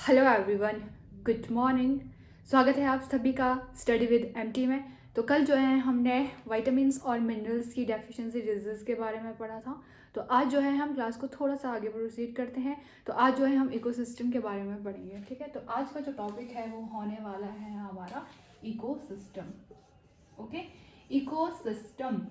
Hello everyone, good morning. स्वागत है आप सभी का स्टडी विद एमटी में। तो कल जो है हमने विटामिन्स और मिनरल्स की डेफिशिएंसी डिजीज़ के बारे में पढ़ा था। तो आज जो है हम क्लास को थोड़ा सा आगे प्रोसीड करते हैं। तो आज जो है हम इकोसिस्टम के बारे में पढ़ेंगे। ठीक है, तो आज का जो टॉपिक है वो होने वाला है हमारा इकोसिस्टम। ओके, इकोसिस्टम,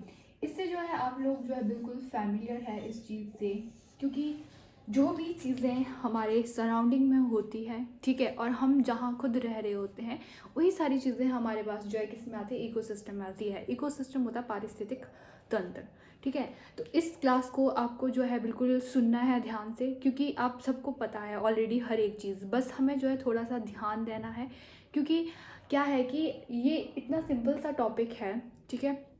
इससे जो है आप लोग जो है बिल्कुल फैमिलियर है इस चीज़ से, क्योंकि जो भी चीज़ें हमारे सराउंडिंग में होती है, ठीक है, और हम जहाँ खुद रह रहे होते हैं वही सारी चीज़ें हमारे पास जो है किस में आती है, इकोसिस्टम में आती है। इकोसिस्टम होता है पारिस्थितिक तंत्र। ठीक है, तो इस क्लास को आपको जो है बिल्कुल सुनना है ध्यान से, क्योंकि आप सबको पता है ऑलरेडी हर एक चीज़, बस हमें जो है थोड़ा सा ध्यान देना है। क्योंकि क्या है कि ये इतना सिंपल सा टॉपिक है, ठीक है,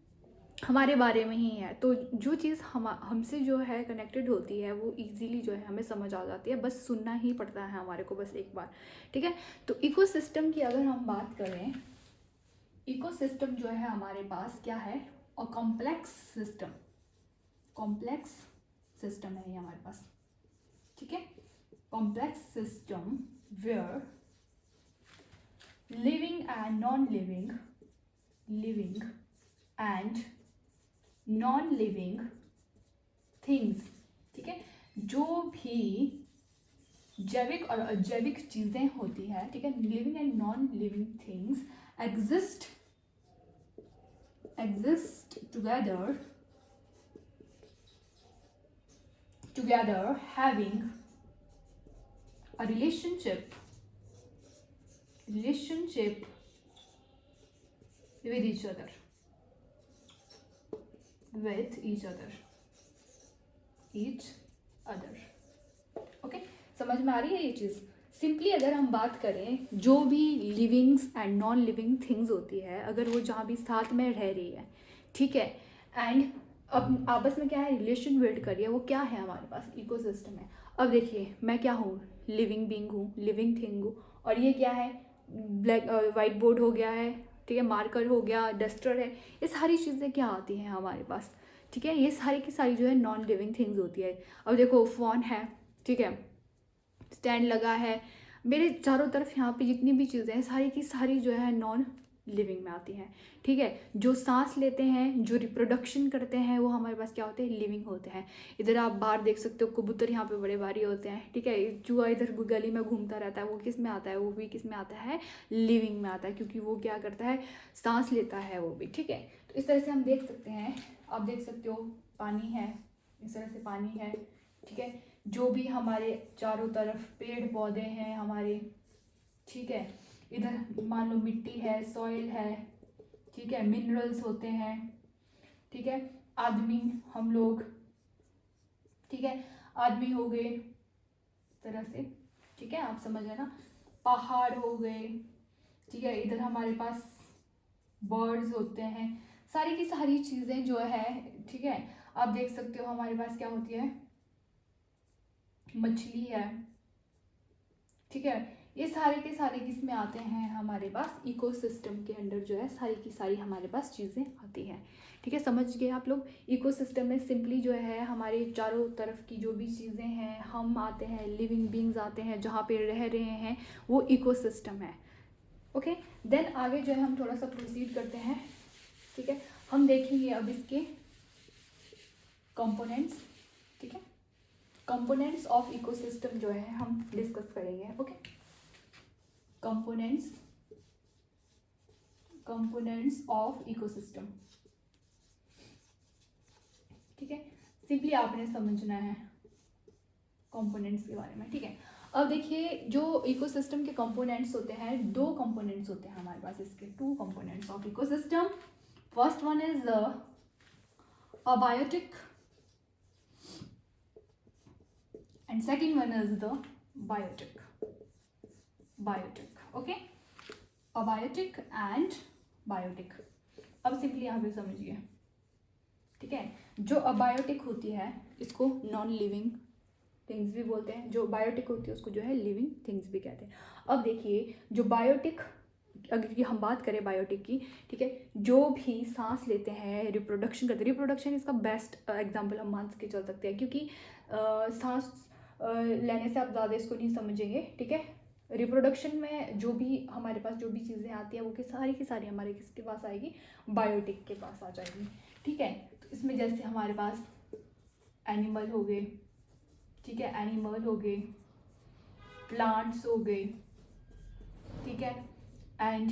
हमारे बारे में ही है। तो जो चीज़ हमसे जो है कनेक्टेड होती है वो इजीली जो है हमें समझ आ जाती है, बस सुनना ही पड़ता है हमारे को बस एक बार। ठीक है, तो इकोसिस्टम की अगर हम बात करें, इकोसिस्टम जो है हमारे पास क्या है, और कॉम्प्लेक्स सिस्टम, कॉम्प्लेक्स सिस्टम है ये हमारे पास। ठीक है, complex system where living and non living, living and non living things, ठीक है, जो भी जैविक और अजैविक चीज़ें होती है, ठीक है, living and non living things exist together having a relationship with each other, okay, समझ में आ रही है ये चीज़। सिंपली अगर हम बात करें, जो भी livings and non living things होती है, अगर वो जहाँ भी साथ में रह रही है, ठीक है, एंड अब आपस में क्या है, रिलेशन बिल्ड कर रही है, वो क्या है हमारे पास, इकोसिस्टम है। अब देखिए, मैं क्या हूँ, लिविंग बीइंग हूँ, लिविंग थिंग हूँ, और ये क्या है, ब्लैक वाइट बोर्ड हो गया है, ठीक है, मार्कर हो गया, डस्टर है, ये सारी चीज़ें क्या आती हैं हमारे पास। ठीक है, ये सारी की सारी जो है नॉन लिविंग थिंग्स होती है। अब देखो, फ़ोन है, ठीक है, स्टैंड लगा है, मेरे चारों तरफ यहाँ पे जितनी भी चीज़ें हैं सारी की सारी जो है नॉन लिविंग में आती हैं। ठीक है, जो सांस लेते हैं, जो रिप्रोडक्शन करते हैं, वो हमारे पास क्या होते हैं, लिविंग होते हैं। इधर आप बाहर देख सकते हो, कबूतर यहाँ पे बड़े भारी होते हैं, ठीक है, चूहा इधर गली में घूमता रहता है, वो किस में आता है, वो भी किस में आता है, लिविंग में आता है, क्योंकि वो क्या करता है, सांस लेता है वो भी। ठीक है, तो इस तरह से हम देख सकते हैं, आप देख सकते हो पानी है, इस तरह से पानी है, ठीक है, जो भी हमारे चारों तरफ पेड़ पौधे हैं हमारे, ठीक है, इधर मान लो मिट्टी है, सॉइल है, ठीक है, मिनरल्स होते हैं, ठीक है, आदमी, हम लोग, ठीक है, आदमी हो गए तरह से, ठीक है, आप समझ रहे ना, पहाड़ हो गए, ठीक है, इधर हमारे पास बर्ड्स होते हैं, सारी की सारी चीज़ें जो है, ठीक है, आप देख सकते हो हमारे पास क्या होती है, मछली है, ठीक है, ये सारे के सारे किस में आते हैं हमारे पास, इकोसिस्टम के अंडर जो है सारी की सारी हमारे पास चीज़ें आती हैं। ठीक है, समझ गए आप लोग। इकोसिस्टम में सिंपली जो है हमारे चारों तरफ की जो भी चीज़ें हैं, हम आते हैं, लिविंग बींग्स आते हैं, जहाँ पे रह रहे हैं, वो इकोसिस्टम है। ओके, देन आगे जो है हम थोड़ा सा प्रोसीड करते हैं। ठीक है, हम देखेंगे अब इसके कंपोनेंट्स, ठीक है, कंपोनेंट्स ऑफ इकोसिस्टम जो है हम डिस्कस करेंगे। ओके, कंपोनेंट्स ऑफ इकोसिस्टम, ठीक है, सिंपली आपने समझना है कंपोनेंट्स के बारे में। ठीक है, अब देखिए, जो इकोसिस्टम के कंपोनेंट्स होते हैं, दो कंपोनेंट्स होते हैं हमारे पास इसके, two components of ecosystem. First one is abiotic and second one is the biotic, okay, abiotic and biotic. अब सिंपली यहाँ पे समझिए, ठीक है, जो अबायोटिक होती है इसको नॉन लिविंग थिंग्स भी बोलते हैं, जो बायोटिक होती है उसको जो है लिविंग थिंग्स भी कहते हैं। अब देखिए, जो बायोटिक, अगर हम बात करें बायोटिक की, ठीक है, जो भी सांस लेते हैं, रिप्रोडक्शन करते हैं, रिप्रोडक्शन इसका बेस्ट एग्जांपल हम मान के चल सकते हैं, क्योंकि सांस लेने से आप ज़्यादा इसको नहीं समझेंगे, ठीक है, रिप्रोडक्शन में जो भी हमारे पास जो भी चीज़ें आती हैं वो की सारी हमारे किसके पास आएगी, बायोटिक के पास आ जाएगी। ठीक है, तो इसमें जैसे हमारे पास एनिमल हो गए, ठीक है, एनिमल हो गए, प्लांट्स हो गए, ठीक है, एंड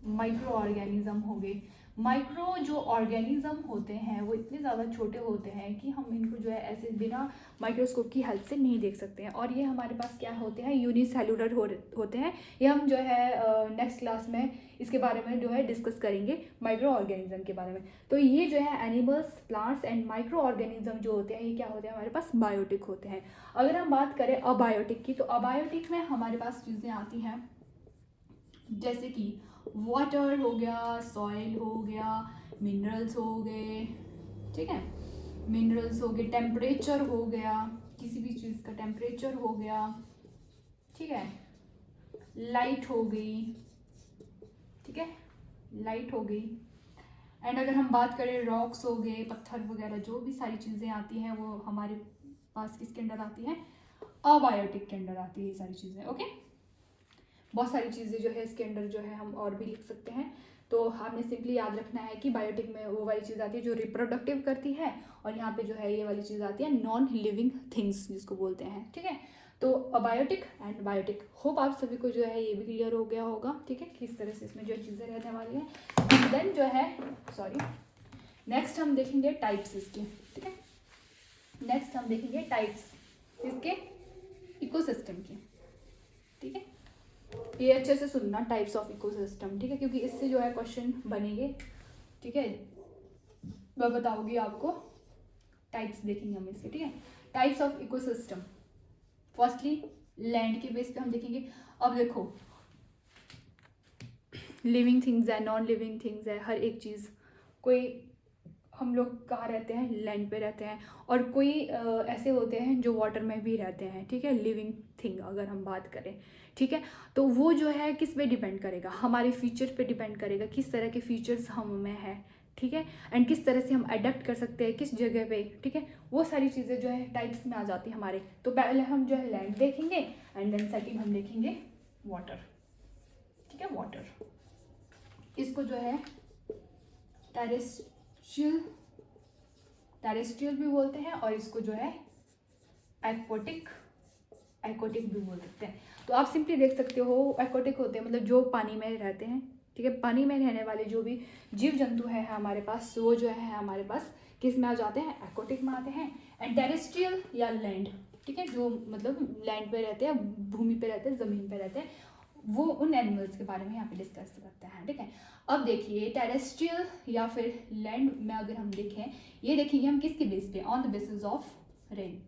माइक्रो ऑर्गेनिज्म हो गए। माइक्रो जो ऑर्गेनिज्म होते हैं वो इतने ज़्यादा छोटे होते हैं कि हम इनको जो है ऐसे बिना माइक्रोस्कोप की हेल्प से नहीं देख सकते हैं, और ये हमारे पास क्या होते हैं, यूनिसेलुलर होते हैं। ये हम जो है नेक्स्ट क्लास में इसके बारे में जो है डिस्कस करेंगे, माइक्रो ऑर्गेनिज्म के बारे में। तो ये जो है animals, plants and micro organism जो होते हैं ये क्या होते हैं, हमारे पास बायोटिक होते हैं। अगर हम बात करें अबायोटिक की, तो अबायोटिक में हमारे पास चीज़ें आती हैं जैसे कि वाटर हो गया, सॉइल हो गया, मिनरल्स हो गए, ठीक है, मिनरल्स हो गए, टेम्परेचर हो गया, किसी भी चीज़ का टेम्परेचर हो गया, ठीक है, लाइट हो गई, ठीक है, लाइट हो गई। एंड अगर हम बात करें रॉक्स हो गए, पत्थर वगैरह, जो भी सारी चीज़ें आती हैं वो हमारे पास किसके अंडर आती हैं, अबायोटिक के अंडर आती है ये सारी चीज़ें। ओके, बहुत सारी चीज़ें जो है इसके अंडर जो है हम और भी लिख सकते हैं। तो हमने सिंपली याद रखना है कि बायोटिक में वो वाली चीज़ आती है जो रिप्रोडक्टिव करती है, और यहाँ पे जो है ये वाली चीज़ आती है नॉन लिविंग थिंग्स जिसको बोलते हैं। ठीक है, तो अबायोटिक एंड बायोटिक, होप आप सभी को जो है ये भी क्लियर हो गया होगा। ठीक है, किस तरह से इसमें जो चीज़ें रहने वाली हैं। एंड देन जो है नेक्स्ट हम देखेंगे टाइप्स इसके। ठीक है, नेक्स्ट हम देखेंगे टाइप्स इसके इकोसिस्टम की। ठीक है, ये अच्छे से सुनना, टाइप्स ऑफ इकोसिस्टम। ठीक है, क्योंकि इससे जो है क्वेश्चन बनेंगे। ठीक है, मैं बताऊंगी आपको, टाइप्स देखेंगे हम इसके। ठीक है, types of ecosystem, firstly land के बेस पे हम देखेंगे। अब देखो, लिविंग थिंग्स है, नॉन लिविंग थिंग्स है, हर एक चीज़। कोई, हम लोग कहाँ रहते हैं, लैंड पे रहते हैं, और कोई ऐसे होते हैं जो वाटर में भी रहते हैं। ठीक है, लिविंग थिंग अगर हम बात करें, ठीक है, तो वो जो है किस पे डिपेंड करेगा, हमारे फीचर पे डिपेंड करेगा, किस तरह के फीचर्स हम में है। ठीक है, एंड किस तरह से हम अडेप्ट कर सकते हैं किस जगह पे। ठीक है, वो सारी चीज़ें जो है टाइप्स में आ जाती है हमारे। तो पहले हम जो है लैंड देखेंगे, एंड देन सेकेंड हम देखेंगे वाटर। ठीक है, वाटर, इसको जो है टेरेस्ट्रियल भी बोलते हैं, और इसको जो है एक्वाटिक भी बोल सकते हैं। तो आप सिंपली देख सकते हो, एक्वाटिक होते हैं मतलब जो पानी में रहते हैं। ठीक है, पानी में रहने वाले जो भी जीव जंतु है हमारे पास, वो जो है हमारे पास किस में आ जाते हैं, एक्वाटिक में आते हैं। एंड टेरेस्ट्रियल या लैंड, ठीक है, जो मतलब लैंड पे रहते हैं, भूमि पे रहते हैं, ज़मीन पे रहते हैं, वो उन एनिमल्स के बारे में यहाँ पे डिस्कस करते हैं। ठीक है, अब देखिए टेरेस्ट्रियल या फिर लैंड में अगर हम देखें, ये देखेंगे हम किसके बेस पे, on the basis of rain,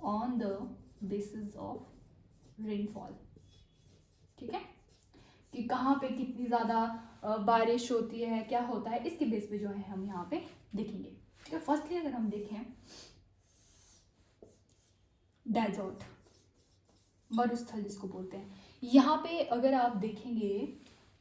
on the basis of rainfall. ठीक है, कि कहाँ पे कितनी ज़्यादा बारिश होती है, क्या होता है, इसके बेस पे जो है हम यहाँ पे देखेंगे। ठीक है, फर्स्टली अगर हम देखें डेजर्ट, मरुस्थल जिसको बोलते हैं, यहाँ पे अगर आप देखेंगे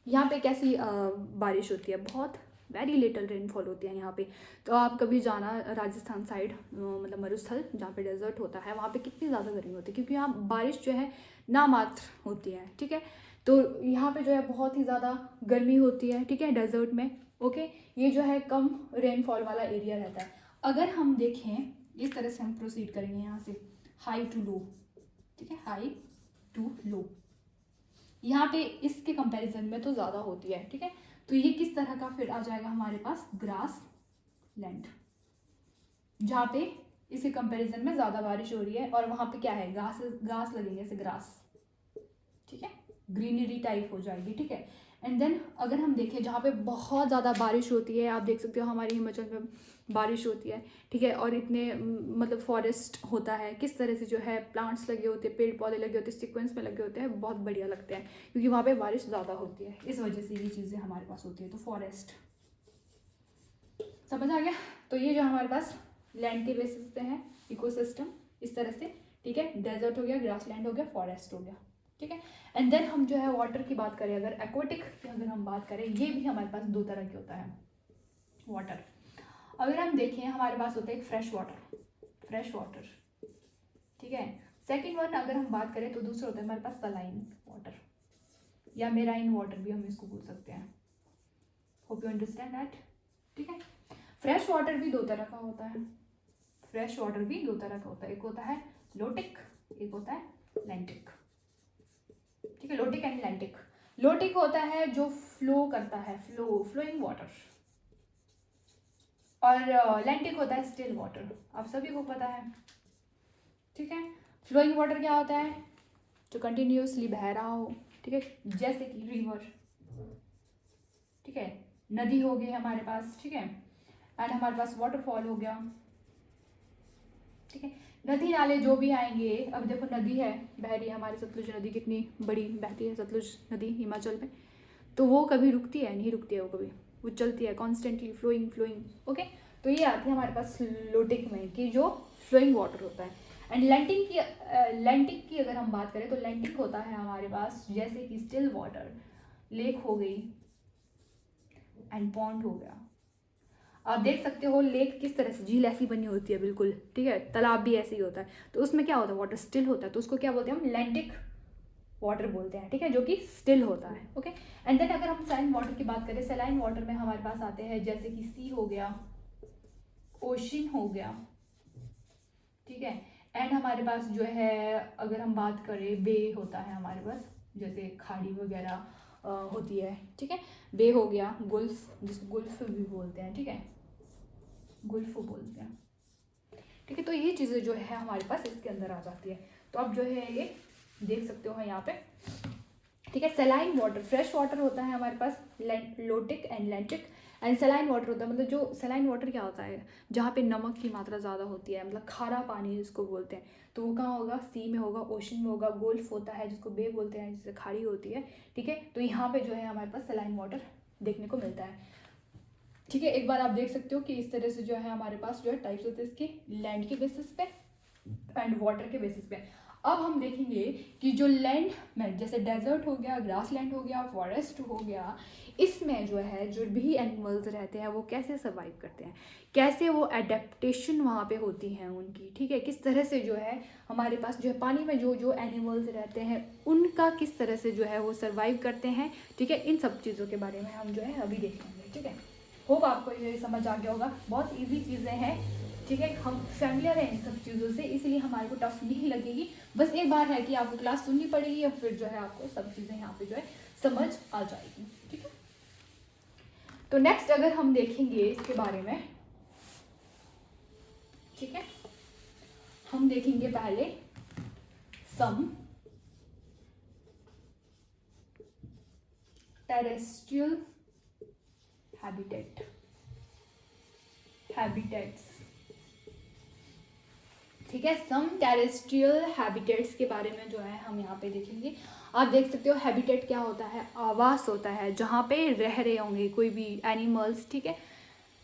यहाँ पे कैसी बारिश होती है, बहुत वेरी लिटल रेनफॉल होती है यहाँ पे। तो आप कभी जाना राजस्थान साइड, मतलब मरुस्थल जहाँ पे डेजर्ट होता है, वहाँ पे कितनी ज़्यादा गर्मी होती है, क्योंकि यहाँ बारिश जो है नामात्र होती है। ठीक है, तो यहाँ पे जो है बहुत ही ज़्यादा गर्मी होती है। ठीक है, डेजर्ट में। ओके, ये जो है कम रेनफॉल वाला एरिया रहता है। अगर हम देखें, इस तरह से हम प्रोसीड करेंगे यहाँ से, हाई टू लो। ठीक है, हाई टू लो, यहाँ पे इसके कंपैरिजन में तो ज़्यादा होती है। ठीक है, तो ये किस तरह का फिर आ जाएगा हमारे पास, ग्रास लैंड, जहाँ पे इसके कंपैरिजन में ज़्यादा बारिश हो रही है, और वहाँ पे क्या है, घास लगेंगे, ऐसे ग्रास। ठीक है, ग्रीनरी टाइप हो जाएगी। ठीक है, एंड देन अगर हम देखें जहाँ पे बहुत ज़्यादा बारिश होती है, आप देख सकते हो हमारे हिमाचल में बारिश होती है। ठीक है, और इतने मतलब फॉरेस्ट होता है, किस तरह से जो है प्लांट्स लगे होते हैं, पेड़ पौधे लगे होते हैं, सीक्वेंस में लगे होते हैं, बहुत बढ़िया लगते हैं, क्योंकि वहाँ पे बारिश ज़्यादा होती है, इस वजह से ये चीज़ें हमारे पास होती है। तो फॉरेस्ट, समझ आ गया। तो ये जो हमारे पास लैंड के बेसिस पे है इकोसिस्टम, इस तरह से। ठीक है, डेजर्ट हो गया, ग्रास लैंड हो गया, फॉरेस्ट हो गया। ठीक है, एंड देन हम जो है वाटर की बात करें, अगर एक्वाटिक की अगर हम बात करें, ये भी हमारे पास दो तरह के होता है वाटर। अगर हम देखें, हमारे पास होता है एक फ्रेश वाटर। ठीक है, सेकेंड वन अगर हम बात करें तो दूसरा होता है हमारे पास सलाइन वाटर या मेराइन वाटर भी हम इसको बोल सकते हैं। Hope you understand that. ठीक है, फ्रेश वाटर भी दो तरह का होता है, फ्रेश वाटर भी दो तरह का होता है, एक होता है लोटिक, एक होता है लैंटिक। ठीक है, लोटिक एंड लैंटिक। लोटिक होता है जो फ्लो करता है, फ्लोइंग वाटर, और लैंटिक होता है स्टिल वाटर, आप सभी को पता है। ठीक है, फ्लोइंग वाटर क्या होता है, जो कंटिन्यूसली बह रहा हो, ठीक है, जैसे कि रिवर, ठीक है, नदी हो गई हमारे पास, ठीक है, एंड हमारे पास वाटरफॉल हो गया। ठीक है, नदी नाले जो भी आएंगे, अब देखो नदी है बह रही है हमारी सतलुज नदी, कितनी बड़ी बहती है सतलुज नदी हिमाचल में, तो वो कभी रुकती है नहीं, रुकती है वो कभी, वो चलती है कॉन्स्टेंटली, फ्लोइंग। ओके, तो ये आती है हमारे पास लोटिक में कि जो फ्लोइंग वाटर होता है। एंड लैंटिक की अगर हम बात करें तो लैंटिक होता है हमारे पास जैसे कि स्टिल वाटर, लेक हो गई एंड पॉन्ड हो गया। आप देख सकते हो लेक किस तरह से, झील ऐसी बनी होती है बिल्कुल, ठीक है, तालाब भी ऐसे ही होता है, तो उसमें क्या होता है, वाटर स्टिल होता है, तो उसको क्या बोलते हैं हम, लैंटिक वाटर बोलते हैं। ठीक है, जो कि स्टिल होता है। ओके, एंड देन अगर हम सैलाइन वाटर की बात करें, सैलाइन वाटर में हमारे पास आते हैं जैसे कि सी हो गया, ओशन हो गया, ठीक है, एंड हमारे पास जो है अगर हम बात करें बे होता है हमारे पास, जैसे खाड़ी वगैरह होती है। ठीक है, बे हो गया, गुल्फ, जिसको गुल्फ भी बोलते हैं, ठीक है, गुल्फ बोलते हैं। ठीक है, तो ये चीज़ें जो है हमारे पास इसके अंदर आ जाती है, तो आप जो है ये देख सकते हो यहाँ पे। ठीक है, सलाइन वाटर, फ्रेश वाटर होता है हमारे पास, lotic and lentic, and saline water होता है, मतलब जो सलाइन वाटर क्या होता है, जहाँ पे नमक की मात्रा ज़्यादा होती है, मतलब खारा पानी जिसको बोलते हैं, तो वो कहाँ होगा, सी में होगा, ओशन में होगा, गोल्फ होता है जिसको बे बोलते हैं, जिससे खाड़ी होती है। ठीक है, तो यहाँ पे जो है हमारे पास सलाइन वाटर देखने को मिलता है। ठीक है, एक बार आप देख सकते हो कि इस तरह से जो है हमारे पास जो है टाइप्स होते हैं इसके, लैंड के बेसिस पे एंड वाटर के बेसिस पे। अब हम देखेंगे कि जो लैंड में जैसे डेजर्ट हो गया, ग्रास लैंड हो गया, फॉरेस्ट हो गया, इसमें जो है जो भी एनिमल्स रहते हैं वो कैसे सर्वाइव करते हैं, कैसे वो एडेप्टेशन वहाँ पे होती हैं उनकी। ठीक है, किस तरह से जो है हमारे पास जो है पानी में जो जो एनिमल्स रहते हैं उनका किस तरह से जो है वो सर्वाइव करते हैं। ठीक है, इन सब चीज़ों के बारे में हम जो है अभी देखेंगे। ठीक है, होप आपको ये समझ आ गया होगा, बहुत ईजी चीज़ें हैं। ठीक है, हम फैमिलियर हैं इन सब चीज़ों से, इसलिए हमारे को टफ नहीं लगेगी, बस एक बार है कि आपको क्लास सुननी पड़ेगी और फिर जो है आपको सब चीज़ें यहाँ पे जो है समझ आ जाएगी। ठीक है, तो नेक्स्ट अगर हम देखेंगे इसके बारे में, ठीक है, हम देखेंगे पहले सम टेरेस्ट्रियल हैबिटेट्स। ठीक है, सम टेरेस्ट्रियल हैबिटेट्स के बारे में जो है हम यहाँ पे देखेंगे। आप देख सकते हो हैबिटेट क्या होता है, आवास होता है जहाँ पे रह रहे होंगे कोई भी एनिमल्स। ठीक है,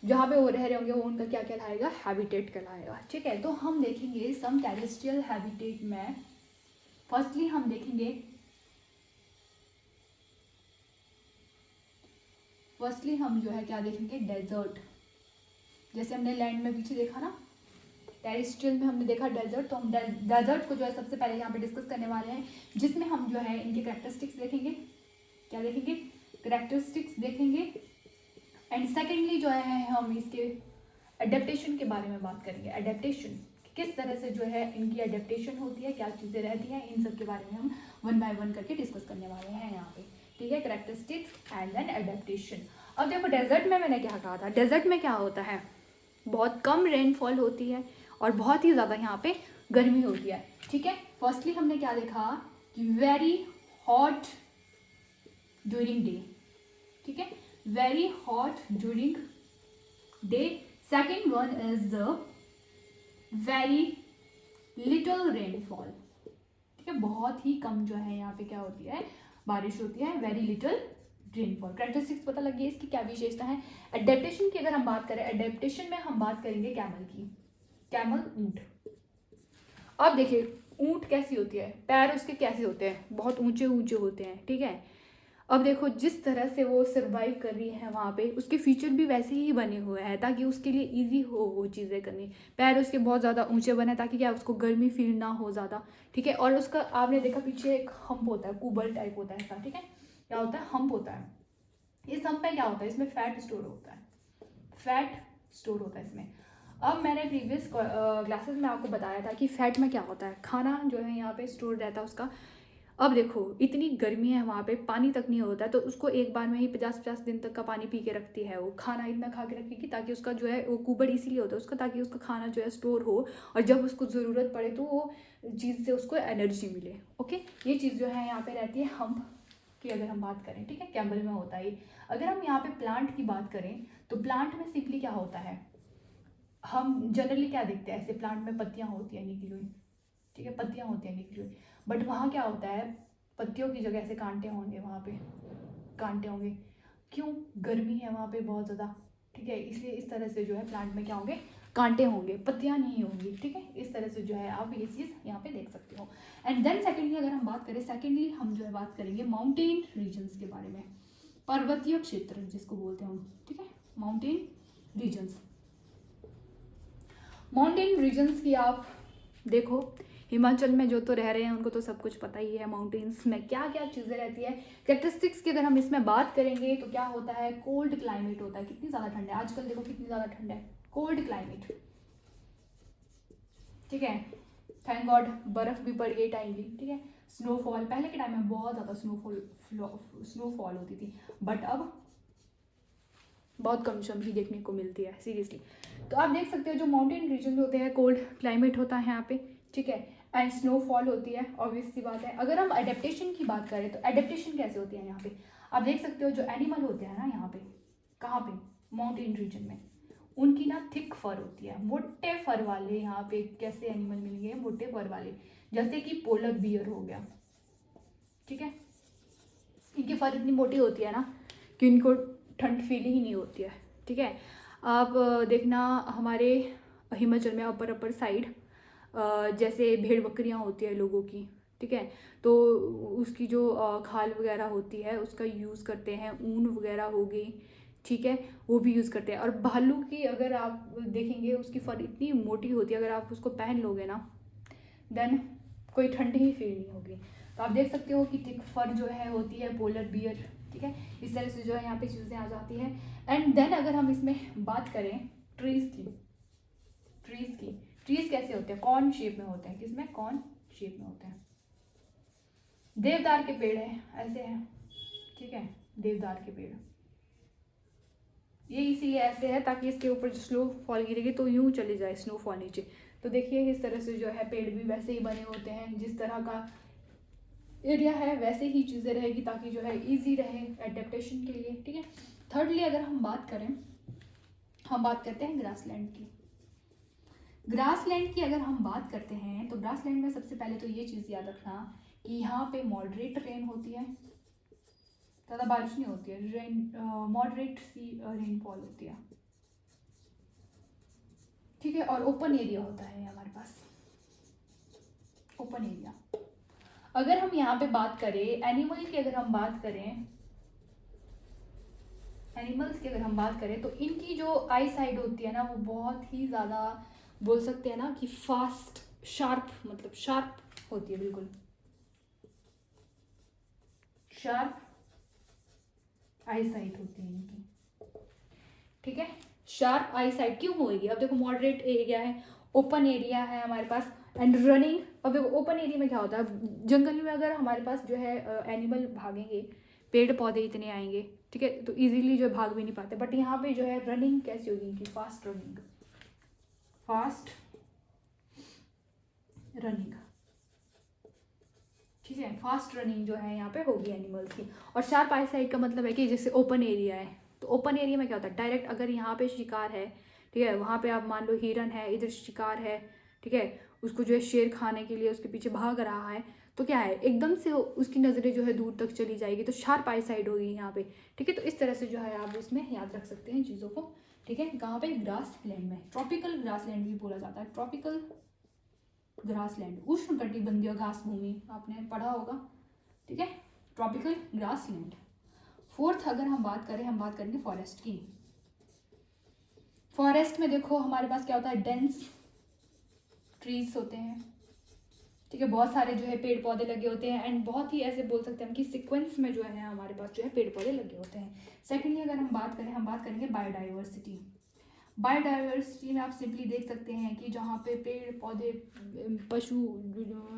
जहाँ पे वो रह रहे होंगे वो उनका क्या कहलाएगा, हैबिटेट कहलाएगा। ठीक है, तो हम देखेंगे सम टेरेस्ट्रियल हैबिटेट में, फर्स्टली हम देखेंगे जो है क्या देखेंगे, डेजर्ट। जैसे हमने लैंड में पीछे देखा ना, टेरेस्ट्रियल में हमने देखा डेजर्ट, तो हम डेजर्ट को जो है सबसे पहले यहाँ पे डिस्कस करने वाले हैं, जिसमें हम जो है इनके कैरेक्टरिस्टिक्स देखेंगे। क्या देखेंगे, कैरेक्टरिस्टिक्स देखेंगे, एंड सेकेंडली जो है हम इसके एडेप्टेशन के बारे में बात करेंगे। एडेप्टेशन किस तरह से जो है इनकी एडेप्टेशन होती है, क्या चीज़ें रहती हैं, इन सब के बारे में हम वन बाय वन करके डिस्कस करने वाले हैं यहाँ पे। ठीक है, कैरेक्टरिस्टिक्स एंड देन एडेप्टेशन। अब देखो डेजर्ट में मैंने क्या कहा था, डेजर्ट में क्या होता है, बहुत कम रेनफॉल होती है और बहुत ही ज़्यादा यहाँ पे गर्मी होती है। ठीक है, फर्स्टली हमने क्या देखा कि वेरी हॉट ड्यूरिंग डे। ठीक है, very hot during day. Second one is the very little rainfall. ठीक है, बहुत ही कम जो है यहाँ पे क्या होती है, बारिश होती है, वेरी लिटिल रेनफॉल। कैरेक्टरिस्टिक्स पता लगी है इसकी क्या विशेषता है। एडेप्टेशन की अगर हम बात करें, एडेप्टेशन में हम बात करेंगे कैमल की, कैमल ऊंट। अब देखिए ऊंट कैसी होती है, पैर उसके कैसे होते हैं, बहुत ऊंचे ऊंचे होते हैं। ठीक है, अब देखो जिस तरह से वो सर्वाइव कर रही है वहाँ पे, उसके फीचर भी वैसे ही बने हुए हैं ताकि उसके लिए इजी हो वो चीज़ें करनी। पैर उसके बहुत ज़्यादा ऊंचे बने ताकि क्या उसको गर्मी फील ना हो ज़्यादा, ठीक है। और उसका आपने देखा पीछे एक हम्प होता है, कुबल टाइप होता है ऐसा, ठीक है। क्या होता है, हम्प होता है। इस हम्प पे क्या होता है, इसमें फैट स्टोर होता है, फैट स्टोर होता है इसमें। अब मैंने प्रीवियस क्लासेस में आपको बताया था कि फैट में क्या होता है, खाना जो है यहाँ पे स्टोर रहता है उसका। अब देखो इतनी गर्मी है वहाँ पे, पानी तक नहीं होता है, तो उसको एक बार में ही 50-50 दिन तक का पानी पी के रखती है वो, खाना इतना खा के रखेगी ताकि उसका जो है वो कुबड़ इसीलिए होता है उसका, ताकि उसका खाना जो है स्टोर हो और जब उसको ज़रूरत पड़े तो वो चीज़ से उसको एनर्जी मिले। ओके, ये चीज़ जो है यहाँ पे रहती है हम्प की अगर हम बात करें, ठीक है, कैमल में होता है ये। अगर हम यहाँ पे प्लांट की बात करें तो प्लांट में सिंपली क्या होता है, हम जनरली क्या देखते हैं, ऐसे प्लांट में पत्तियाँ होती हैं निकली हुई, ठीक है, पत्तियाँ होती हैं निकली हुई, बट वहाँ क्या होता है, पत्तियों की जगह से कांटे होंगे, वहाँ पे कांटे होंगे। क्यों, गर्मी है वहाँ पे बहुत ज़्यादा, ठीक है, इसलिए इस तरह से जो है प्लांट में क्या होंगे, कांटे होंगे, पत्तियाँ नहीं होंगी, ठीक है। इस तरह से जो है आप ये चीज़ यहाँ पे देख सकते हो। एंड देन सेकेंडली अगर हम बात करें, सेकेंडली हम जो है बात करेंगे माउंटेन रीजन्स के बारे में, पर्वतीय क्षेत्र जिसको बोलते हैं हम, ठीक है, माउंटेन रीजन्स। माउंटेन रीजन्स की आप देखो, हिमाचल में जो तो रह रहे हैं उनको तो सब कुछ पता ही है माउंटेन्स में क्या क्या चीज़ें रहती है। कैरेक्टरिस्टिक्स की अगर हम इसमें बात करेंगे तो क्या होता है, कोल्ड क्लाइमेट होता है, कितनी ज़्यादा ठंड है आजकल, देखो कितनी ज़्यादा ठंड है, कोल्ड क्लाइमेट, ठीक है। थैंक गॉड बर्फ़ भी पड़ गई टाइमली, ठीक है। स्नोफॉल, पहले के टाइम में बहुत ज़्यादा स्नोफॉल होती थी, बट अब बहुत कम शम ही देखने को मिलती है सीरियसली। तो आप देख सकते हो जो माउंटेन रीजन होते हैं, कोल्ड क्लाइमेट होता है यहाँ पे, ठीक है, एंड स्नोफॉल होती है, ऑब्वियस सी बात है। अगर हम एडेप्टेशन की बात करें तो एडेप्टेशन कैसे होती है यहाँ पे, आप देख सकते हो जो एनिमल होते हैं ना यहाँ पे, कहाँ पे, माउंटेन रीजन में, उनकी ना थिक फर होती है, मोटे फर वाले। यहाँ पे कैसे एनिमल मिल गए, मोटे फर वाले, जैसे कि पोलर बियर हो गया, ठीक है। इनकी फर इतनी मोटी होती है ना कि इनको ठंड फील ही नहीं होती है, ठीक है। आप देखना हमारे हिमाचल में अपर साइड जैसे भेड़ बकरियां होती है लोगों की, ठीक है, तो उसकी जो खाल वगैरह होती है उसका यूज़ करते हैं, ऊन वगैरह हो गई, ठीक है, वो भी यूज़ करते हैं। और भालू की अगर आप देखेंगे उसकी फर इतनी मोटी होती है, अगर आप उसको पहन लोगे ना देन कोई ठंड ही फील नहीं होगी। तो आप देख सकते हो कि थिक फर जो है होती है पोलर बियर, ठीक है। इस तरह से जो है यहाँ पे चीज़ें आ जाती है। एंड देन अगर हम इसमें बात करें ट्रीज़ की, ट्रीज़ कैसे होते हैं, कॉर्न शेप में होते हैं, किसमें, कॉर्न शेप में होते हैं। देवदार के पेड़ है ऐसे हैं, ठीक है, देवदार के पेड़ ये इसीलिए ऐसे है ताकि इसके ऊपर जो स्नोफॉल गिरेगी तो यूं चले जाए स्नोफॉल नीचे। तो देखिए इस तरह से जो है पेड़ भी वैसे ही बने होते हैं, जिस तरह का एरिया है वैसे ही चीज़ें रहेगी ताकि जो है इजी रहे एडेप्टेशन के लिए, ठीक है। थर्डली अगर हम बात करें, हम बात करते हैं ग्रासलैंड की। ग्रासलैंड की अगर हम बात करते हैं तो ग्रासलैंड में सबसे पहले तो ये चीज़ याद रखना कि यहाँ पे मॉडरेट रेन होती है, ज़्यादा बारिश नहीं होती है, रेन मॉडरेट सी रेनफॉल होती है, ठीक है। और ओपन एरिया होता है हमारे पास, ओपन एरिया। अगर हम यहाँ पे बात करें एनिमल की, अगर हम बात करें एनिमल्स की अगर हम बात करें तो इनकी जो आई साइड होती है ना वो बहुत ही ज़्यादा बोल सकते हैं ना कि फास्ट शार्प, मतलब शार्प होती है, बिल्कुल शार्प आई साइट होती है इनकी, ठीक है। शार्प आई साइट क्यों होगी, अब देखो मॉडरेट एरिया है, ओपन एरिया है हमारे पास, एंड रनिंग। अब देखो ओपन एरिया में क्या होता है, जंगल में अगर हमारे पास जो है एनिमल भागेंगे, पेड़ पौधे इतने आएंगे, ठीक है, तो इजीली जो है भाग भी नहीं पाते। बट यहाँ पे जो है रनिंग कैसी होगी इनकी, फास्ट रनिंग, फास्ट रनिंग, ठीक है, फास्ट रनिंग जो है यहाँ पे होगी एनिमल्स की। और शार्प आई साइट का मतलब है कि जैसे ओपन एरिया है, तो ओपन एरिया में क्या होता है, डायरेक्ट अगर यहाँ पे शिकार है, ठीक है, वहाँ पे आप मान लो हिरन है, इधर शिकार है, ठीक है, उसको जो है शेर खाने के लिए उसके पीछे भाग रहा है, तो क्या है एकदम से उसकी नज़रें जो है दूर तक चली जाएगी, तो शार्प आई साइड होगी यहाँ पे, ठीक है। तो इस तरह से जो है आप इसमें याद रख सकते हैं चीज़ों को, ठीक है। कहाँ पे, ग्रास लैंड में, ट्रॉपिकल ग्रास लैंड भी बोला जाता है, ट्रॉपिकल ग्रासलैंड, उष्णकटिबंधीय घास भूमि आपने पढ़ा होगा, ठीक है, ट्रॉपिकल ग्रासलैंड। फोर्थ अगर हम बात करें, हम बात करेंगे फॉरेस्ट की। फॉरेस्ट में देखो हमारे पास क्या होता है, डेंस ट्रीज होते हैं, ठीक है, बहुत सारे जो है पेड़ पौधे लगे होते हैं, एंड बहुत ही ऐसे बोल सकते हैं हम कि सीक्वेंस में जो है हमारे पास जो है पेड़ पौधे लगे होते हैं। सेकेंडली अगर हम बात करें, हम बात करेंगे बायोडाइवर्सिटी। बायोडाइवर्सिटी में आप सिंपली देख सकते हैं कि जहाँ पे पेड़ पौधे, पशु,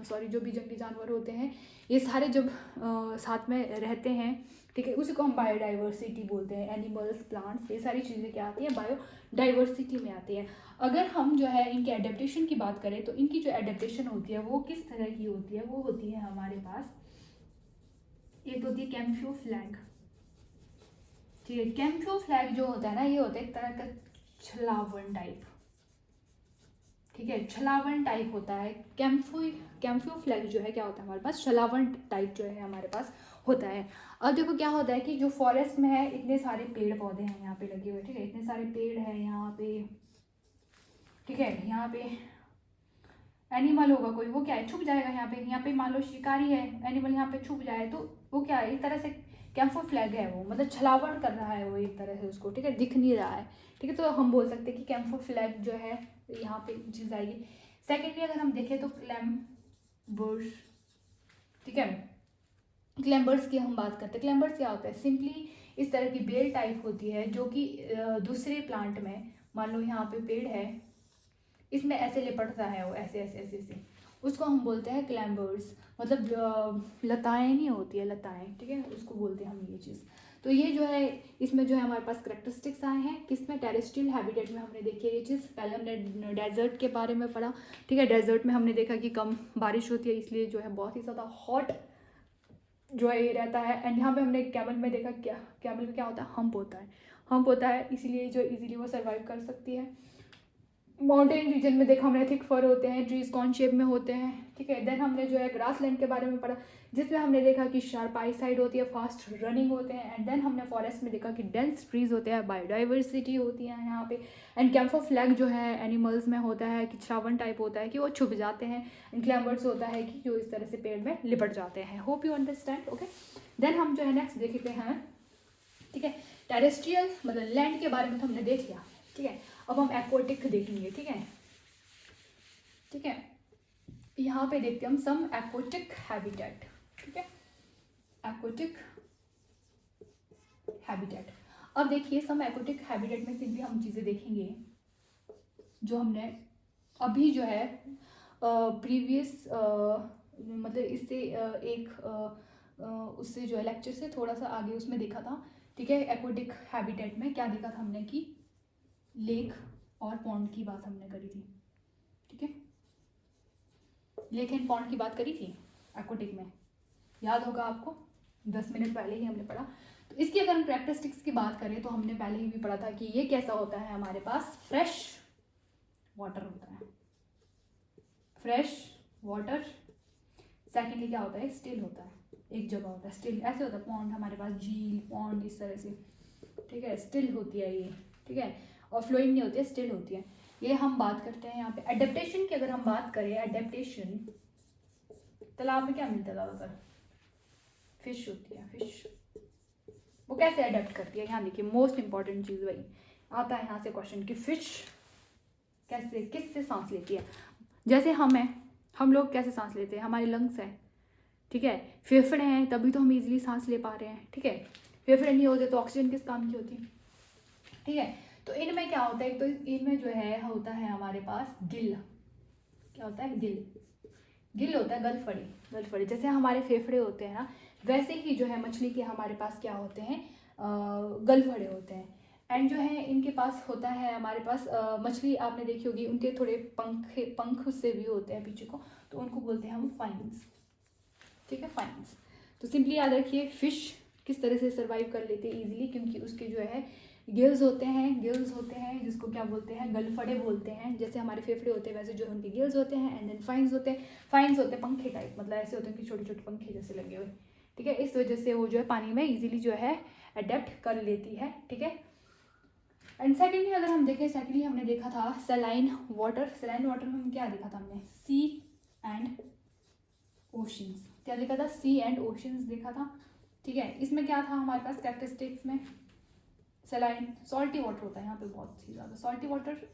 सॉरी जो भी जंगली जानवर होते हैं, ये सारे जब साथ में रहते हैं, ठीक है, उसी को हम बायोडाइवर्सिटी बोलते हैं। एनिमल्स, प्लांट्स, ये सारी चीज़ें क्या आती हैं, बायोडाइवर्सिटी में आती हैं। अगर हम जो है इनके एडेप्टेशन की बात करें तो इनकी जो एडेप्टेशन होती है वो किस तरह की होती है, वो होती है हमारे पास, एक होती है कैम्फ्लोफ्लैग, ठीक है। कैम्फ्लोफ्लैग जो होता है ना, ये होता है एक तरह का छलावरण टाइप, ठीक है, छलावरण टाइप होता है। कैम्फ्लोफ्लैग जो है क्या होता है हमारे पास, छलावरण टाइप जो है हमारे पास होता है। अब देखो क्या होता है कि जो फॉरेस्ट में है, इतने सारे पेड़ पौधे हैं यहाँ पे लगे हुए, ठीक है, इतने सारे पेड़ हैं यहाँ पे, ठीक है, यहाँ पे एनिमल होगा कोई, वो क्या है, छुप जाएगा यहाँ पे मान लो शिकारी है, एनिमल यहाँ पे छुप जाए तो वो क्या है, इस तरह से कैम्फोफ्लैग है वो, मतलब छलावरण कर रहा है वो एक तरह से उसको, ठीक है, दिख नहीं रहा है, ठीक है, तो हम बोल सकते हैं कि कैम्फोफ्लैग जो है यहाँ पे चीज़ आएगी। सेकेंडली अगर हम देखें तो क्लैम्बर्स, ठीक है, क्लैम्बर्स की हम बात करते हैं। क्लैम्बर्स क्या होता है, सिंपली इस तरह की बेल टाइप होती है जो कि दूसरे प्लांट में, मान लो यहाँ पे पेड़ है, इसमें ऐसे लिपटता है वो, ऐसे ऐसे ऐसे ऐसे, उसको हम बोलते हैं क्लैम्बर्स, मतलब लताएं नहीं होती है, लताएं, ठीक है, उसको बोलते हैं हम ये चीज़। तो ये जो है इसमें जो है हमारे पास करेक्टरिस्टिक्स आए हैं, किसमें, टेरेस्ट्रियल हैबिटेट में हमने देखी है ये चीज़। पहले हमने डेजर्ट के बारे में पढ़ा, ठीक है, डेजर्ट में हमने देखा कि कम बारिश होती है, इसलिए जो है बहुत ही ज़्यादा हॉट जो है ये रहता है। एंड यहाँ पे हमने कैमल में देखा, क्या कैमल में क्या होता है, हम्प होता है, हम्प होता है, इसीलिए जो इजीली वो सर्वाइव कर सकती है। माउंटेन रीजन में देखा हमने थिक फर होते हैं, ट्रीज कॉन शेप में होते हैं, ठीक है। देन हमने जो है ग्रास लैंड के बारे में पढ़ा, जिसमें हमने देखा कि शार्प आई साइड होती है, फास्ट रनिंग होते हैं। एंड देन हमने फॉरेस्ट में देखा कि डेंस ट्रीज होते हैं, बायोडाइवर्सिटी होती है यहाँ पे। एंड कैम्फोफ्लैग जो है एनिमल्स में होता है कि छावन टाइप होता है कि वो छुप जाते हैं। एंड क्लैम्बर्स होता है कि जो इस तरह से पेड़ में लिपट जाते हैं। Hope you understand, okay. Then हम जो है नेक्स्ट देखते हैं, ठीक है, टेरेस्ट्रियल मतलब लैंड के बारे में तो हमने देख लिया, ठीक है। अब हम एक्वाटिक देखेंगे, ठीक है, ठीक है, यहाँ पे देखते हैं हम सम एक्वाटिक हैबिटेट, ठीक है, एक्वाटिक हैबिटेट। अब देखिए सम एक्वाटिक हैबिटेट में सिंपली हम चीज़ें देखेंगे जो हमने अभी जो है प्रीवियस मतलब इससे उससे जो है लेक्चर से थोड़ा सा आगे उसमें देखा था, ठीक है। एक्वाटिक हैबिटेट में क्या देखा था हमने कि लेक और पॉन्ड की बात हमने करी थी, ठीक है, लेक एंड पॉन्ड की बात करी थी एक्वाटिक में, याद होगा आपको, 10 मिनट पहले ही हमने पढ़ा। तो इसकी अगर हम कैरेक्टरिस्टिक्स की बात करें तो हमने पहले ही भी पढ़ा था कि ये कैसा होता है, हमारे पास फ्रेश वाटर होता है, फ्रेश वाटर। सेकेंडली क्या होता है, स्टिल होता है, एक जगह होता है, स्टिल ऐसे होता है। पॉन्ड हमारे पास, झील, पॉन्ड इस तरह से, ठीक है, स्टिल होती है ये, ठीक है, और फ्लोइंग नहीं होती है, स्टिल होती है। ये हम बात करते हैं यहाँ पे एडेप्टेशन की। अगर हम बात करें एडेप्टेशन, तालाब में क्या मिलता है ज़्यादातर, फिश होती है, फिश, वो कैसे अडेप्ट करती है, यहाँ देखिए मोस्ट इंपॉर्टेंट चीज़ वही आता है यहाँ से क्वेश्चन कि फिश कैसे, किससे सांस लेती है। जैसे हम हैं, हम लोग कैसे सांस लेते हैं, हमारे लंग्स हैं, ठीक है, फेफड़े हैं, तभी तो हम इजीली सांस ले पा रहे हैं, ठीक है। फेफड़े नहीं होते तो ऑक्सीजन किस काम की होती, ठीक है। तो इनमें क्या होता है, तो इनमें जो है होता है हमारे पास गिल, क्या होता है, गिल होता है, गलफड़ी, गलफड़ी। जैसे हमारे फेफड़े होते हैं ना, वैसे ही जो है मछली के हमारे पास क्या होते हैं, गलफड़े होते हैं। एंड जो है इनके पास होता है हमारे पास मछली आपने देखी होगी, उनके थोड़े पंख से भी होते हैं पीछे को, तो उनको बोलते हैं हम फाइन्स, ठीक है, फाइन्स। तो सिंपली याद रखिए फिश किस तरह से सर्वाइव कर लेते हैं इजीली, क्योंकि उसके जो है गिल्स होते हैं जिसको क्या बोलते हैं, गलफड़े बोलते हैं। जैसे हमारे फेफड़े होते हैं वैसे जो उनके गिल्स होते हैं। एंड देन फाइन्स होते हैं पंखे टाइप, मतलब ऐसे होते हैं कि छोटे छोटे पंखे जैसे लगे हुए, ठीक है। इस वजह से वो जो है पानी में इजीली जो है अडेप्ट कर लेती है, ठीक है। एंड सेकेंडली अगर हम देखें, सेकेंडली हमने देखा था सलाइन वाटर। सलाइन वाटर में क्या देखा था हमने, सी एंड ओशंस, क्या देखा था, सी एंड ओशंस देखा था, ठीक है, इसमें क्या था हमारे पास कैरेक्टरिस्टिक्स में, सलाइन सॉल्टी वाटर होता है यहाँ पे, बहुत ही ज़्यादा सॉल्टी वाटर।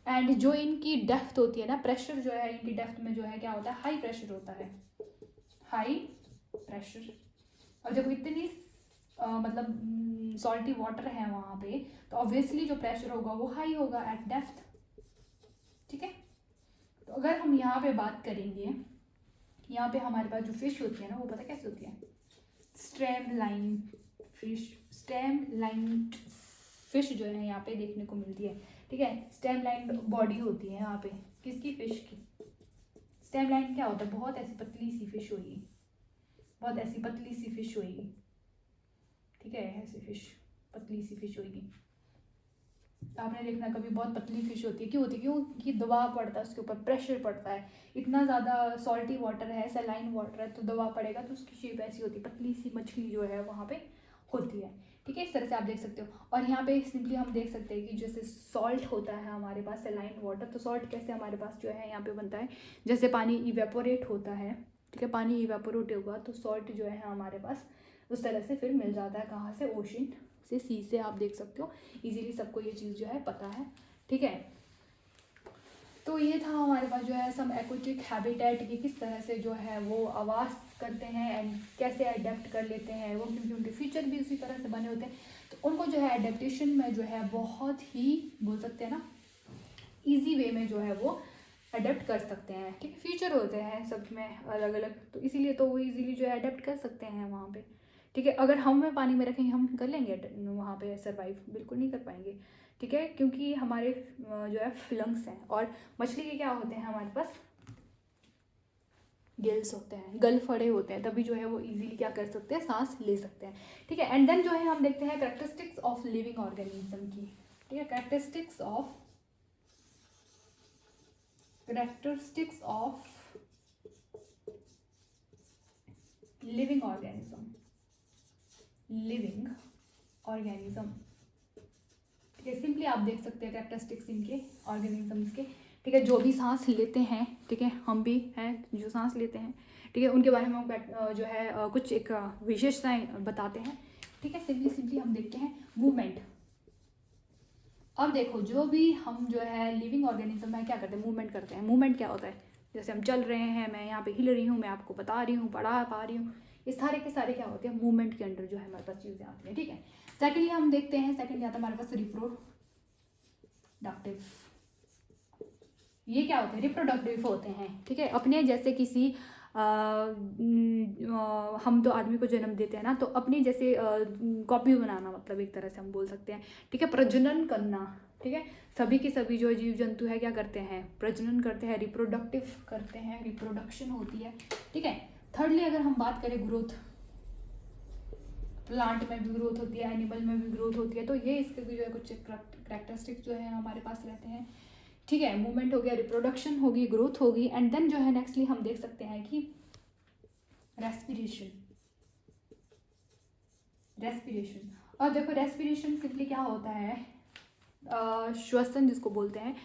एंड जो इनकी डेप्थ होती है ना, प्रेशर जो है इनकी डेप्थ में जो है क्या होता है, हाई प्रेशर होता है, हाई प्रेशर। अब जब इतनी मतलब सॉल्टी वाटर है वहाँ पे, तो ऑब्वियसली जो प्रेशर होगा वो हाई होगा एट डेप्थ। ठीक है, तो अगर हम यहाँ पे बात करेंगे, यहाँ पे हमारे पास जो फिश होती है ना, वो पता कैसे होती है, stem line fish, stem line fish जो है यहाँ पे देखने को मिलती है। ठीक है, स्टेम लाइन बॉडी होती है यहाँ पे किसकी, फिश की। स्टेम लाइन क्या होता है, बहुत ऐसी पतली सी फिश होगी, बहुत ऐसी पतली सी फिश होगी। ठीक है, ऐसी फिश, पतली सी फिश होगी। आपने देखना कभी बहुत पतली फिश होती है, क्यों होती है, क्योंकि दबाव पड़ता है उसके ऊपर, प्रेशर पड़ता है, इतना ज़्यादा सॉल्टी वाटर है, सलाइन वाटर है, तो दबाव पड़ेगा तो उसकी शेप ऐसी होती है, पतली सी मछली जो है वहाँ पे होती है। ठीक है, इस तरह से आप देख सकते हो। और यहाँ पे सिंपली हम देख सकते हैं कि जैसे सॉल्ट होता है हमारे पास, सलाइन वाटर, तो सॉल्ट कैसे हमारे पास जो है यहाँ पे बनता है, जैसे पानी इवेपोरेट होता है। ठीक है, पानी इवेपोरेट होगा तो सॉल्ट जो है हमारे पास उस तरह से फिर मिल जाता है, कहाँ से, ओशन से, सी से। आप देख सकते हो इजीली, सबको ये चीज़ जो है पता है। ठीक है, तो ये था हमारे पास जो है सम एक्वेटिक हैबिटेट, कि किस तरह से जो है वो आवास करते हैं एंड कैसे अडेप्ट कर लेते हैं वो, क्योंकि उनके फीचर भी उसी तरह से बने होते हैं, तो उनको जो है अडेप्टेशन में जो है बहुत ही, बोल सकते हैं ना, ईजी वे में जो है वो अडेप्ट कर सकते हैं। ठीक है, फीचर होते हैं सब में अलग अलग, तो इसीलिए तो वो इजीली जो है अडेप्ट कर सकते हैं वहाँ पे। ठीक है, अगर हम पानी में रखेंगे, हम कर लेंगे वहाँ पे सर्वाइव, बिल्कुल नहीं कर पाएंगे। ठीक है, क्योंकि हमारे जो है लंग्स हैं, और मछली के क्या होते हैं हमारे पास, गिल्स होते हैं, गल फड़े होते हैं, तभी जो है वो इजीली क्या कर सकते हैं, सांस ले सकते हैं। ठीक है, एंड देन जो है हम देखते हैं कैरेक्टरिस्टिक्स ऑफ लिविंग ऑर्गेनिज्म की। ठीक है, characteristics of living organism, living organism. ठीक है, सिंपली आप देख सकते हैं कैरेक्टरिस्टिक्स इनके ऑर्गेनिजम्स के। ठीक है, जो भी सांस लेते हैं, ठीक है, हम भी हैं जो सांस लेते हैं, ठीक है, उनके बारे में हम जो है कुछ एक विशेषताएं बताते हैं। ठीक है, सिंपली हम देखते हैं मूवमेंट। अब देखो, जो भी हम जो है लिविंग ऑर्गेनिज्म है क्या करते हैं, मूवमेंट करते हैं। मूवमेंट क्या होता है, जैसे हम चल रहे हैं, मैं यहाँ पे हिल रही हूँ, मैं आपको बता रही हूँ, पढ़ा पा रही हूँ, ये सारे के सारे क्या होते हैं, मूवमेंट के अंडर जो है हमारे पास चीज़ें आती हैं। ठीक है, सेकेंडली हम देखते हैं, सेकेंड आता है हमारे पास रिप्रोडक्टिव। ये क्या होते हैं, रिप्रोडक्टिव होते हैं। ठीक है, अपने जैसे किसी हम तो आदमी को जन्म देते हैं ना, तो अपनी जैसे कॉपी बनाना, मतलब एक तरह से हम बोल सकते हैं। ठीक है, प्रजनन करना। ठीक है, सभी के सभी जो जीव जंतु है क्या करते हैं, प्रजनन करते हैं, रिप्रोडक्टिव करते हैं, रिप्रोडक्शन होती है। ठीक है, थर्डली अगर हम बात करें ग्रोथ, प्लांट में भी ग्रोथ होती है, एनिमल में भी ग्रोथ होती है, तो ये इसके भी जो है कुछ कैरेक्टरिस्टिक्स जो है हमारे पास रहते हैं। ठीक है, मूवमेंट हो गया, रिप्रोडक्शन होगी, ग्रोथ होगी, एंड देन जो है नेक्स्टली हम देख सकते हैं कि रेस्पिरेशन। और देखो रेस्पिरेशन सिंपली क्या होता है, श्वसन जिसको बोलते हैं।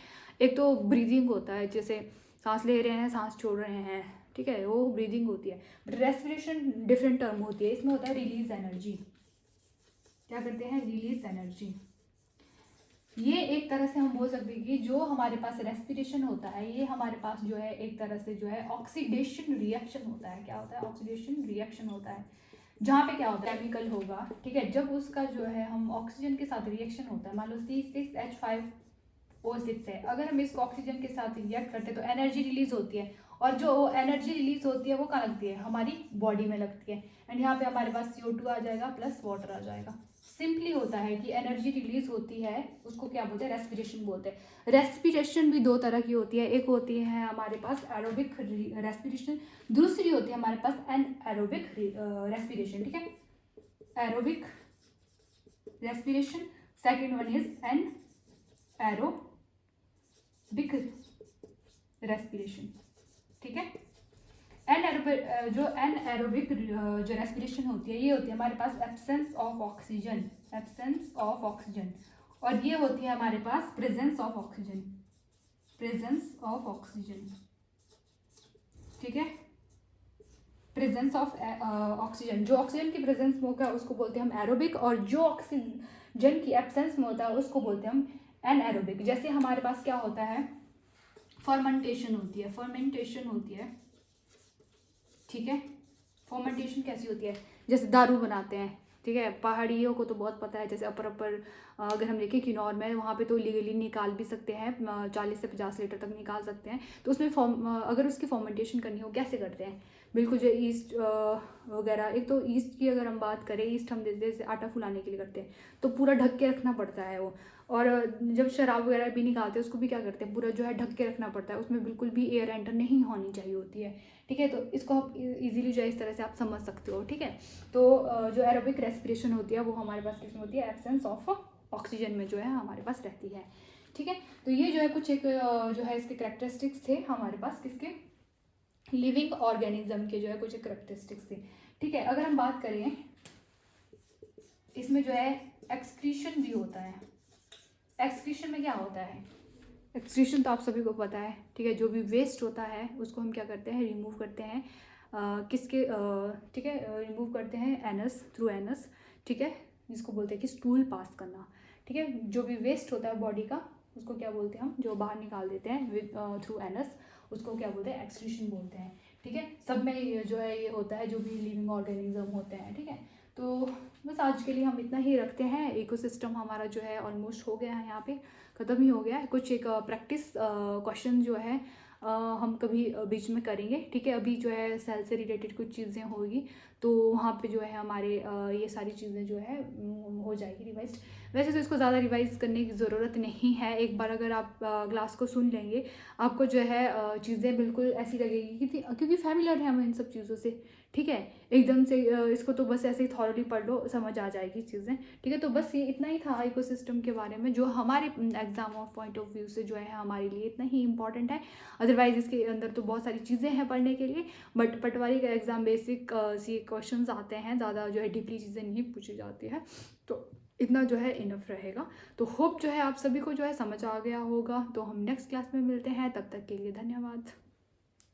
एक तो ब्रीदिंग होता है, जैसे सांस ले रहे हैं, सांस छोड़ रहे हैं, ठीक है, वो ब्रीदिंग होती है। बट रेस्पिरेशन डिफरेंट टर्म होती है, इसमें होता है रिलीज एनर्जी। क्या करते हैं, रिलीज एनर्जी। ये एक तरह से हम बोल सकते हैं कि जो हमारे पास रेस्पिरेशन होता है, ये हमारे पास जो है एक तरह से जो है ऑक्सीडेशन रिएक्शन होता है। क्या होता है, ऑक्सीडेशन रिएक्शन होता है, जहाँ पे क्या होता है, केमिकल होगा। ठीक है, जब उसका जो है हम ऑक्सीजन के साथ रिएक्शन होता है, मान लो C6H5O6 है, अगर हम इसको ऑक्सीजन के साथ रिएक्ट करते हैं तो एनर्जी रिलीज होती है, और जो एनर्जी रिलीज होती है वो कहाँ लगती है, हमारी बॉडी में लगती है। एंड यहाँ पे हमारे पास CO2 आ जाएगा प्लस वाटर आ जाएगा। सिंपली होता है कि एनर्जी रिलीज होती है, उसको क्या बोलते हैं, रेस्पिरेशन बोलते हैं। रेस्पिरेशन भी दो तरह की होती है, एक होती है हमारे पास एरोबिक रेस्पिरेशन, दूसरी होती है हमारे पास एनएरोबिक रेस्पिरेशन। ठीक है, aerobic respiration, second one is anaerobic respiration. ठीक है, जो एनएरोबिक जो रेस्पिरेशन होती है, ये होती है हमारे पास एब्सेंस ऑफ ऑक्सीजन, और ये होती है हमारे पास प्रेजेंस ऑफ ऑक्सीजन। ठीक है, प्रेजेंस ऑफ ऑक्सीजन, जो ऑक्सीजन की प्रेजेंस में होगा उसको बोलते हैं हम एरोबिक, और जो ऑक्सीजन की एब्सेंस में होता है उसको बोलते हैं हम एनएरोबिक। जैसे हमारे पास क्या होता है, फर्मेंटेशन होती है, फर्मेंटेशन होती है, ठीक है। फर्मेंटेशन कैसी होती है, जैसे दारू बनाते हैं, ठीक है। पहाड़ियों को तो बहुत पता है, जैसे अपर अगर हम देखें किन्नौर में, वहाँ पे तो लीगली निकाल भी सकते हैं, 40 से 50 लीटर तक निकाल सकते हैं। तो उसमें अगर उसकी फर्मेंटेशन करनी हो कैसे करते हैं, बिल्कुल जो ईस्ट वगैरह, एक तो ईस्ट की अगर हम बात करें, ईस्ट हम जैसे आटा फुलाने के लिए करते हैं तो पूरा ढक के रखना पड़ता है वो। और जब शराब वगैरह भी निकालते हैं उसको भी क्या करते हैं, पूरा जो है ढक के रखना पड़ता है, उसमें बिल्कुल भी एयर एंटर नहीं होनी चाहिए होती है, ठीक है। तो इसको आप इजीली जो है इस तरह से आप समझ सकते हो, ठीक है। तो जो एरोबिक रेस्पिरेशन होती है वो हमारे पास किसमें होती है, एब्सेंस ऑफ ऑक्सीजन में जो है हमारे पास रहती है, ठीक है। तो ये जो है कुछ एक जो है इसके करेक्टरिस्टिक्स थे हमारे पास, किसके, लिविंग ऑर्गेनिज्म के जो है कुछ एक करेक्टरिस्टिक्स थे, ठीक है। अगर हम बात करें इसमें जो है एक्सक्रीशन भी होता है। एक्सक्रीशन में क्या होता है, एक्सक्रीशन तो आप सभी को पता है, ठीक है। जो भी वेस्ट होता है उसको हम क्या करते हैं, रिमूव करते हैं, किसके, ठीक है, रिमूव करते हैं एनस, थ्रू एनस, ठीक है, जिसको बोलते हैं कि स्टूल पास करना, ठीक है। जो भी वेस्ट होता है बॉडी का उसको क्या बोलते हैं हम, जो बाहर निकाल देते हैं विद थ्रू एनस, उसको क्या बोलते हैं, एक्सक्रीशन बोलते हैं, ठीक है। सब में जो है ये होता है, जो भी लिविंग ऑर्गेनिज्म होते हैं, ठीक है। तो बस आज के लिए हम इतना ही रखते हैं। इकोसिस्टम हमारा जो है ऑलमोस्ट हो गया है, यहाँ पे ख़त्म ही हो गया है। कुछ एक प्रैक्टिस क्वेश्चन जो है हम कभी बीच में करेंगे, ठीक है। अभी जो है सेल से रिलेटेड कुछ चीज़ें होगी तो वहाँ पे जो है हमारे ये सारी चीज़ें जो है हो जाएगी रिवाइज। वैसे तो इसको ज़्यादा रिवाइज करने की ज़रूरत नहीं है, एक बार अगर आप क्लास को सुन लेंगे आपको जो है चीज़ें बिल्कुल ऐसी लगेगी कि क्योंकि फैमिलियर है हम इन सब चीज़ों से, ठीक है। एकदम से इसको तो बस ऐसे ही थॉरली पढ़ लो, समझ आ जाएगी चीज़ें, ठीक है। तो बस ये इतना ही था इकोसिस्टम के बारे में, जो हमारे exam of point of view से जो है हमारे लिए इतना ही इंपॉर्टेंट है। अदरवाइज इसके अंदर तो बहुत सारी चीज़ें हैं पढ़ने के लिए, बट पटवारी का एग्ज़ाम बेसिक सी क्वेश्चंस आते हैं, ज़्यादा जो है डीपली चीज़ें नहीं पूछी जाती है, तो इतना जो है इनफ रहेगा। तो होप जो है आप सभी को जो है समझ आ गया होगा। तो हम नेक्स्ट क्लास में मिलते हैं, तब तक के लिए धन्यवाद।